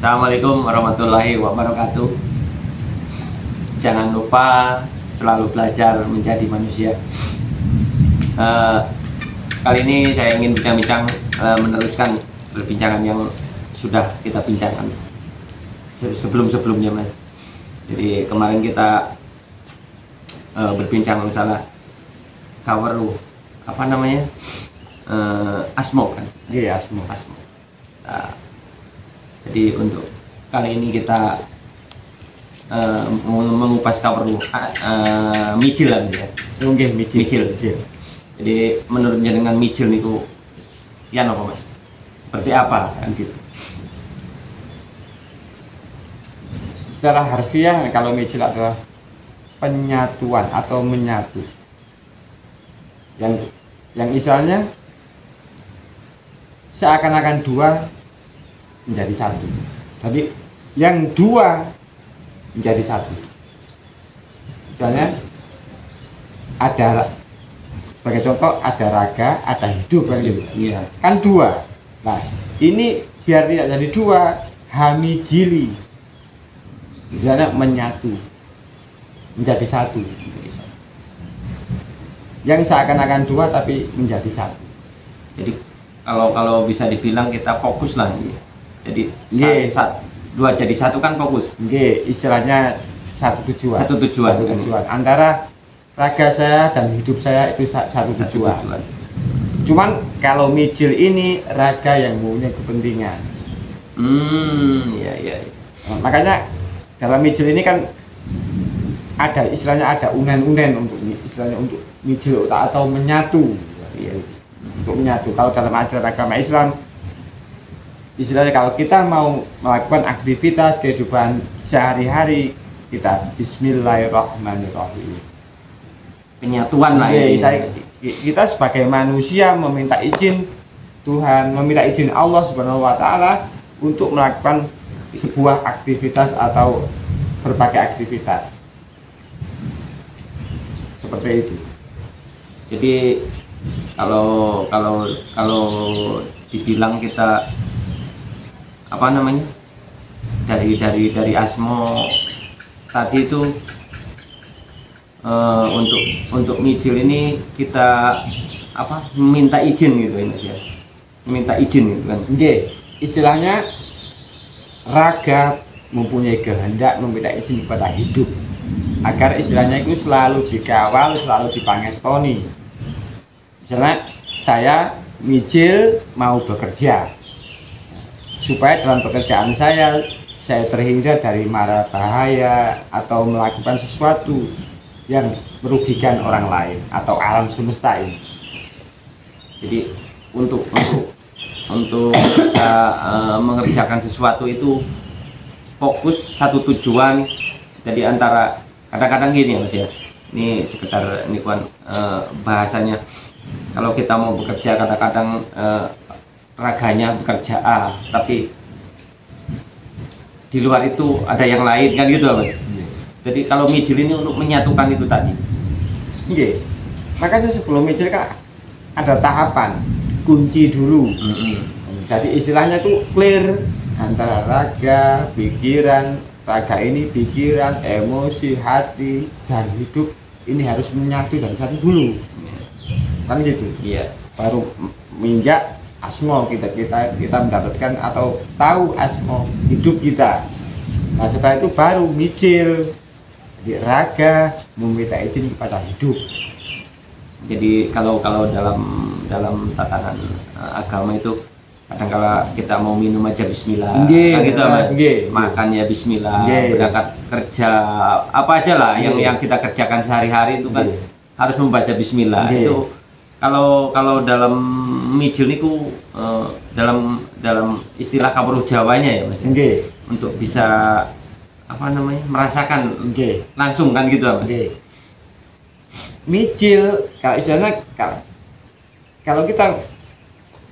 Assalamualaikum warahmatullahi wabarakatuh. Jangan lupa selalu belajar menjadi manusia. Kali ini saya ingin bincang-bincang, meneruskan perbincangan yang sudah kita bincangkan sebelum-sebelumnya, Mas. Jadi kemarin kita berbincang masalah kawaru, apa namanya, asmo kan? Iya, asmo. Nah, jadi untuk kali ini kita mengupas kawaru micil lah ya. Nggih, micil. Jadi menurut jenengan micil niku ya apa, Mas? Seperti apa kan gitu? Secara harfiah kalau micil adalah penyatuan atau menyatu. Yang istilahnya seakan-akan dua menjadi satu. Tapi yang dua menjadi satu. Misalnya ada, sebagai contoh, ada raga, ada hidup kan gitu. Iya. Kan dua. Nah, ini biar tidak jadi dua, hamijili. Misalnya menyatu menjadi satu. Yang seakan-akan dua tapi menjadi satu. Jadi kalau bisa dibilang kita fokus lah ini. Jadi dua jadi satu kan fokus. Istilahnya satu tujuan. Satu tujuan. Antara raga saya dan hidup saya itu satu tujuan. Cuman kalau micil ini raga yang mempunyai kepentingan. Iya. Makanya dalam micil ini kan ada istilahnya, ada unen-unen untuk istilahnya untuk micil atau menyatu. Iya. Untuk menyatu. Kalau dalam ajaran agama Islam, istilahnya kalau kita mau melakukan aktivitas kehidupan sehari-hari, kita Bismillahirrahmanirrahim. Penyatuan lah ya. Kita sebagai manusia meminta izin Tuhan, meminta izin Allah Subhanahu wa Ta'ala untuk melakukan sebuah aktivitas atau berbagai aktivitas seperti itu. Jadi kalau dibilang kita apa namanya, dari asmo tadi itu, untuk micil ini kita apa, minta izin gitu ya, Mas ya, minta izin gitu kan. Istilahnya raga mempunyai kehendak meminta izin kepada hidup agar istilahnya itu selalu dikawal, selalu dipangestoni. Misalnya saya micil mau bekerja supaya dalam pekerjaan saya terhindar dari mara bahaya atau melakukan sesuatu yang merugikan orang lain atau alam semesta ini. Jadi untuk bisa mengerjakan sesuatu itu fokus satu tujuan. Jadi antara kadang-kadang gini ya, Mas ya, ini sekedar ini kan bahasanya, kalau kita mau bekerja kadang-kadang raganya bekerja A, tapi di luar itu ada yang lain kan gitu, Mas. Jadi kalau micil ini untuk menyatukan itu tadi. Makanya sebelum micil kan ada tahapan kunci dulu. Jadi istilahnya tuh clear antara raga, pikiran, raga ini pikiran, emosi, hati, dan hidup ini harus menyatu dan satu dulu. Kan gitu. Iya. Baru minjak asmo kita mendapatkan atau tahu asmo hidup kita. Nah setelah itu baru micil. Jadi raga meminta izin kepada hidup. Jadi kalau dalam tatanan agama itu, kadang-kala kita mau minum aja bismillah, kan gitu, Mas. Makan ya bismillah, berangkat kerja apa aja lah yang kita kerjakan sehari-hari itu kan harus membaca bismillah. Itu kalau dalam micil niku, dalam istilah kawaru Jawanya ya, Mas. Untuk bisa apa namanya, merasakan langsung kan gitu, Mas. Micil kalau istilahnya, kalau kita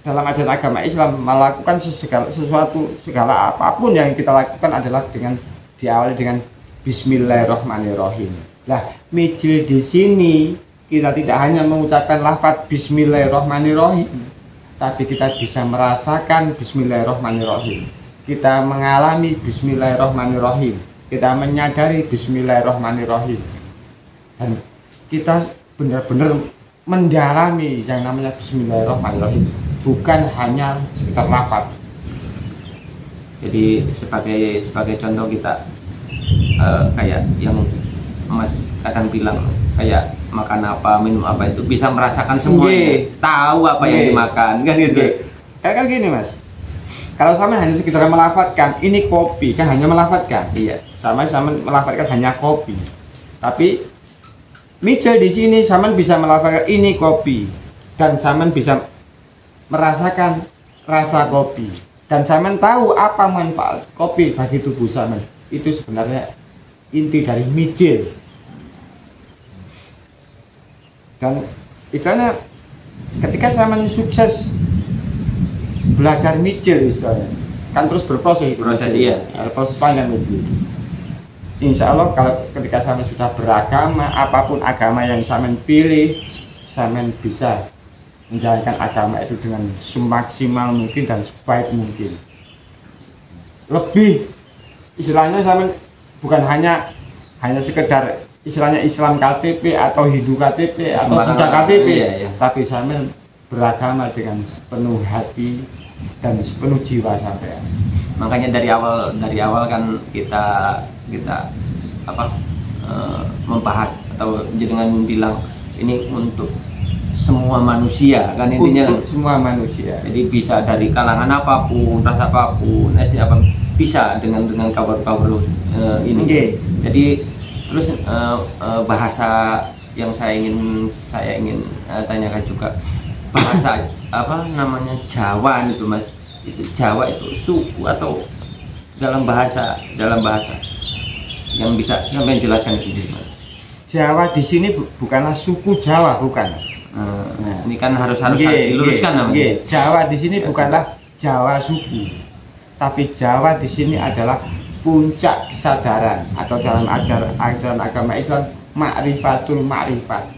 dalam ajaran agama Islam melakukan segala apapun yang kita lakukan adalah diawali dengan Bismillahirrahmanirrahim. Nah, micil di sini kita tidak hanya mengucapkan lafaz Bismillahirrahmanirrahim, tapi kita bisa merasakan Bismillahirrahmanirrahim. kita mengalami bismillahirrahmanirrahim, kita menyadari bismillahirrahmanirrahim, dan kita benar-benar mendalami yang namanya bismillahirrahmanirrahim, bukan hanya sekedar lafaz. Jadi sebagai contoh kita kayak yang Mas kadang bilang kayak makan apa, minum apa itu bisa merasakan semuanya, tahu apa yang dimakan, kan gitu. Kayak kan gini Mas, kalau sama hanya sekedar melafatkan ini kopi, kan hanya melafatkan. Iya. Sama melafatkan hanya kopi. Tapi Mijil di sini sama bisa melafatkan ini kopi, dan sama bisa merasakan rasa kopi, dan sama tahu apa manfaat kopi bagi tubuh sama. Itu sebenarnya inti dari Mijil. Dan istilahnya ketika sama sukses belajar Mijil istilahnya, kan terus berproses iya. Proses panjang Mijil. Insya Allah kalau ketika sama sudah beragama, apapun agama yang sama pilih, sama bisa menjalankan agama itu dengan semaksimal mungkin dan sebaik mungkin. Lebih istilahnya sama bukan hanya sekedar istilahnya Islam KTP atau Hindu KTP atau tidak KTP, iya. tapi sama beragama dengan sepenuh hati dan sepenuh jiwa sampai. Makanya dari awal kan kita membahas atau dengan bilang ini untuk semua manusia kan intinya, untuk semua manusia. Jadi bisa dari kalangan apapun, ras apapun, SD apa bisa dengan kabar-kabar ini. Okay. Jadi terus bahasa yang saya ingin tanyakan juga, bahasa apa namanya Jawa itu Mas, itu Jawa itu suku atau dalam bahasa yang bisa sampai jelaskan itu Mas? Jawa di sini bukanlah suku Jawa, bukan. Nah, ini kan harus diluruskan namanya. Jawa di sini bukanlah Jawa suku. Tapi Jawa di sini adalah puncak kesadaran, atau dalam ajaran agama Islam ma'rifatul ma'rifat.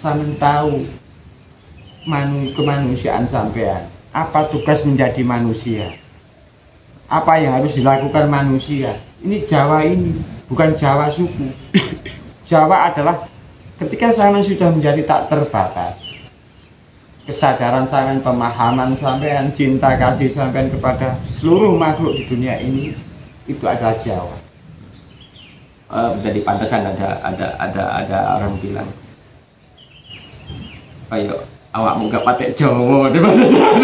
Sampeyan tahu kemanusiaan sampean, apa tugas menjadi manusia, apa yang harus dilakukan manusia. Ini Jawa ini bukan Jawa suku. Jawa adalah ketika sampean sudah menjadi tak terbatas, kesadaran sampean, pemahaman sampean, cinta kasih sampean kepada seluruh makhluk di dunia ini, itu adalah Jawa. Jadi pantasan ada orang bilang, ayo awak muka patek Jawa di bahasa Jawa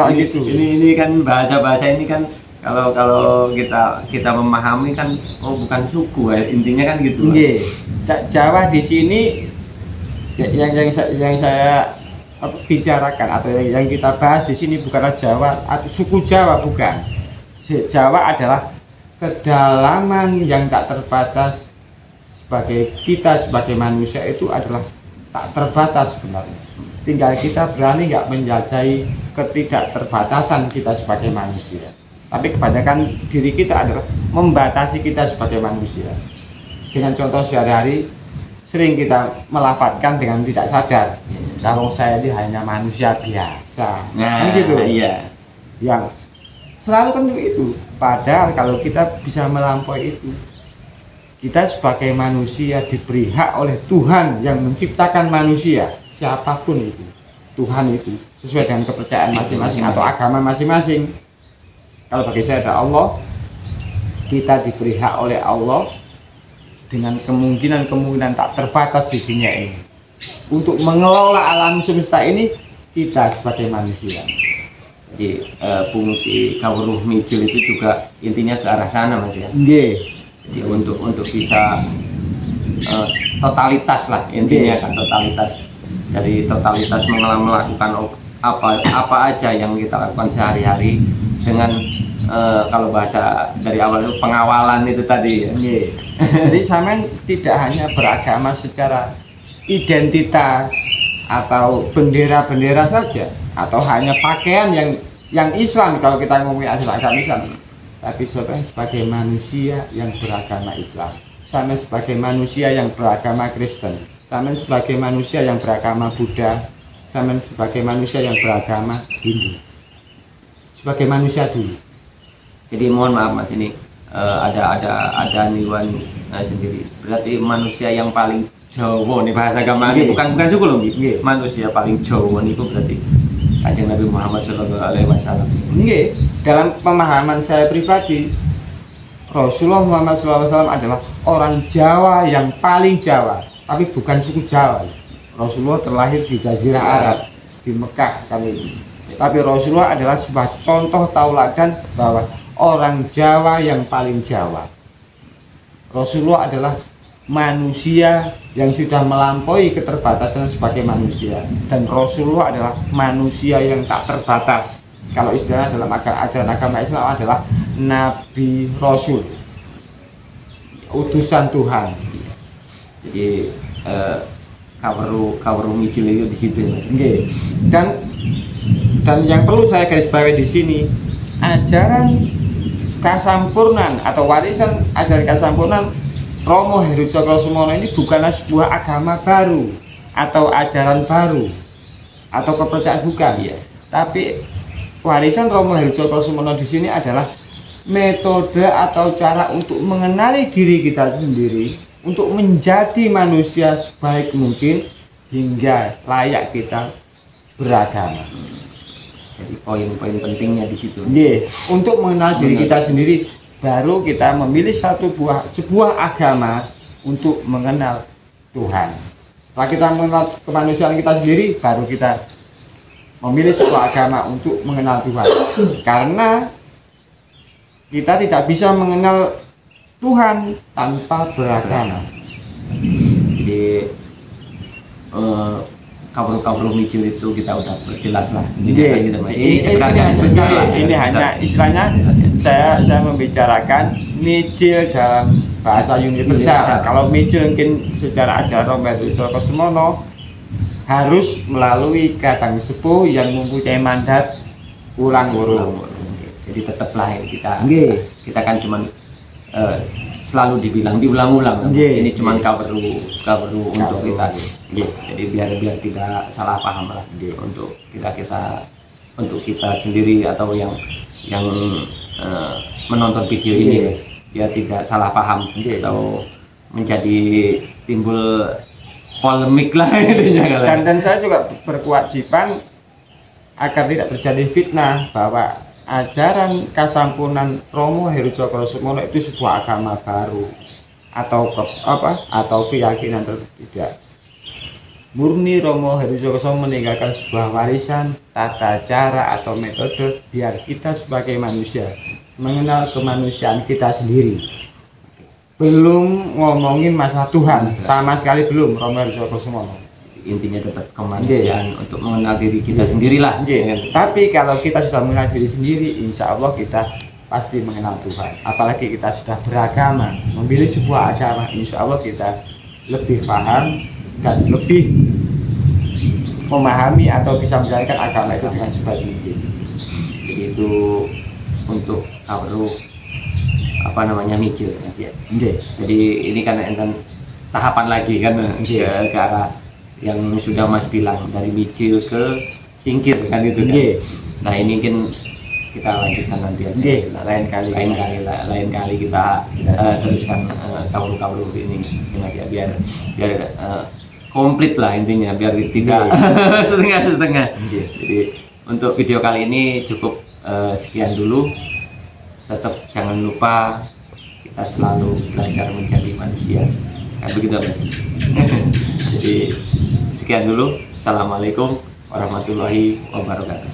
kan gitu. Ini kan bahasa ini kan kalau kita memahami kan, oh bukan suku ya, intinya kan gitu. Jawa di sini yang saya bicarakan atau yang kita bahas di sini bukanlah Jawa atau suku Jawa, bukan. Jawa adalah kedalaman yang tak terbatas. Kita sebagai manusia itu adalah tak terbatas sebenarnya. Tinggal kita berani nggak menjelajahi ketidakterbatasan kita sebagai manusia. Tapi kebanyakan diri kita adalah membatasi kita sebagai manusia. Dengan contoh sehari-hari, sering kita melafatkan dengan tidak sadar, kalau saya ini hanya manusia biasa. Nah, gitu. Iya. Yang selalu kan itu. Padahal kalau kita bisa melampaui itu, kita sebagai manusia diberi hak oleh Tuhan yang menciptakan manusia, siapapun itu, Tuhan itu sesuai dengan kepercayaan masing-masing atau agama masing-masing. Kalau bagi saya ada Allah, kita diberi hak oleh Allah dengan kemungkinan tak terbatas di dunia ini untuk mengelola alam semesta ini, kita sebagai manusia. Jadi fungsi Kawruh Mijil itu juga intinya ke arah sana Mas ya. Jadi untuk bisa totalitas lah intinya kan, totalitas. Dari totalitas melakukan apa aja yang kita lakukan sehari-hari dengan kalau bahasa dari awal itu pengawalan itu tadi ya. Jadi sampean tidak hanya beragama secara identitas atau bendera-bendera saja, atau hanya pakaian yang Islam kalau kita ngomongin asal agama Islam, tapi sebagai manusia yang beragama Islam, sampean sebagai manusia yang beragama Kristen, sampean sebagai manusia yang beragama Buddha, sampean sebagai manusia yang beragama Hindu. sebagai manusia dulu. Jadi mohon maaf Mas, ini ada niwan sendiri. Berarti manusia yang paling Jawa nih bahasa agama ini, bukan suku loh, manusia paling Jawa itu berarti Kanjeng Nabi Muhammad SAW. Dalam pemahaman saya pribadi, Rasulullah Muhammad SAW adalah orang Jawa yang paling Jawa, tapi bukan suku Jawa. Rasulullah terlahir di Jazirah Arab, di Mekah kali ini. Tapi Rasulullah adalah sebuah contoh tauladan bahwa orang Jawa yang paling Jawa. Rasulullah adalah manusia yang sudah melampaui keterbatasan sebagai manusia, dan Rasulullah adalah manusia yang tak terbatas. Kalau istilahnya dalam ajaran agama Islam adalah Nabi Rasul, utusan Tuhan. Jadi kaweru mijil itu di situ. Dan yang perlu saya garis bawahi di sini, ajaran kasampurnan atau warisan ajaran kasampurnan Romo Heru Cokrosemono ini bukanlah sebuah agama baru atau ajaran baru atau kepercayaan, bukan ya. Tapi warisan Romo Heru Cokrosemono di sini adalah metode atau cara untuk mengenali diri kita sendiri, untuk menjadi manusia sebaik mungkin hingga layak kita beragama. Jadi poin-poin pentingnya di situ. Untuk mengenal diri kita sendiri, baru kita memilih sebuah agama untuk mengenal Tuhan. Setelah kita mengenal kemanusiaan kita sendiri, baru kita memilih sebuah agama untuk mengenal Tuhan. Karena kita tidak bisa mengenal Tuhan tanpa beragama. Jadi kabur mijil itu kita udah jelas lah. Ini hanya istilahnya saya membicarakan mijil dalam bahasa universal. Kalau mijil mungkin secara ajaran Romo Heru Cokrosemono harus melalui kadang sepuh yang mempunyai mandat ulang-ulang. Jadi tetaplah kita kan cuman selalu diulang-ulang. Ini cuman kaweru untuk kita. Jadi biar tidak salah paham lah. Untuk kita sendiri atau yang menonton video ini, biar tidak salah paham atau menjadi timbul polemik lah intinya. Dan saya juga berkewajiban agar tidak terjadi fitnah bahwa ajaran kasampurnan Romo Heru Cokrosemono itu sebuah agama baru atau keyakinan tidak. Murni Romo Heru Cokrosemono meninggalkan sebuah warisan, tata cara atau metode biar kita sebagai manusia mengenal kemanusiaan kita sendiri. Belum ngomongin masalah Tuhan, sama sekali belum Romo Heru Cokrosemono. Intinya tetap kemanusiaan untuk mengenal diri kita sendirilah. Tapi kalau kita sudah mengenal diri sendiri, insya Allah kita pasti mengenal Tuhan. Apalagi kita sudah beragama, memilih sebuah agama, insya Allah kita lebih paham dan lebih memahami atau bisa menjalankan agama itu dengan sebaik mungkin. Jadi itu untuk mijil ya. Jadi ini kan tahapan lagi kan ke arah yang sudah Mas bilang, dari mijil ke singkir kan itu kan. Nah ini kan kita lanjutkan nanti aja. Lain kali kita teruskan kaulu ini Mas ya, biar komplit lah intinya, biar tidak setengah-setengah. Jadi untuk video kali ini cukup sekian dulu. Tetap jangan lupa kita selalu belajar menjadi manusia. Kayak begitu Mas. Jadi sekian dulu. Assalamualaikum warahmatullahi wabarakatuh.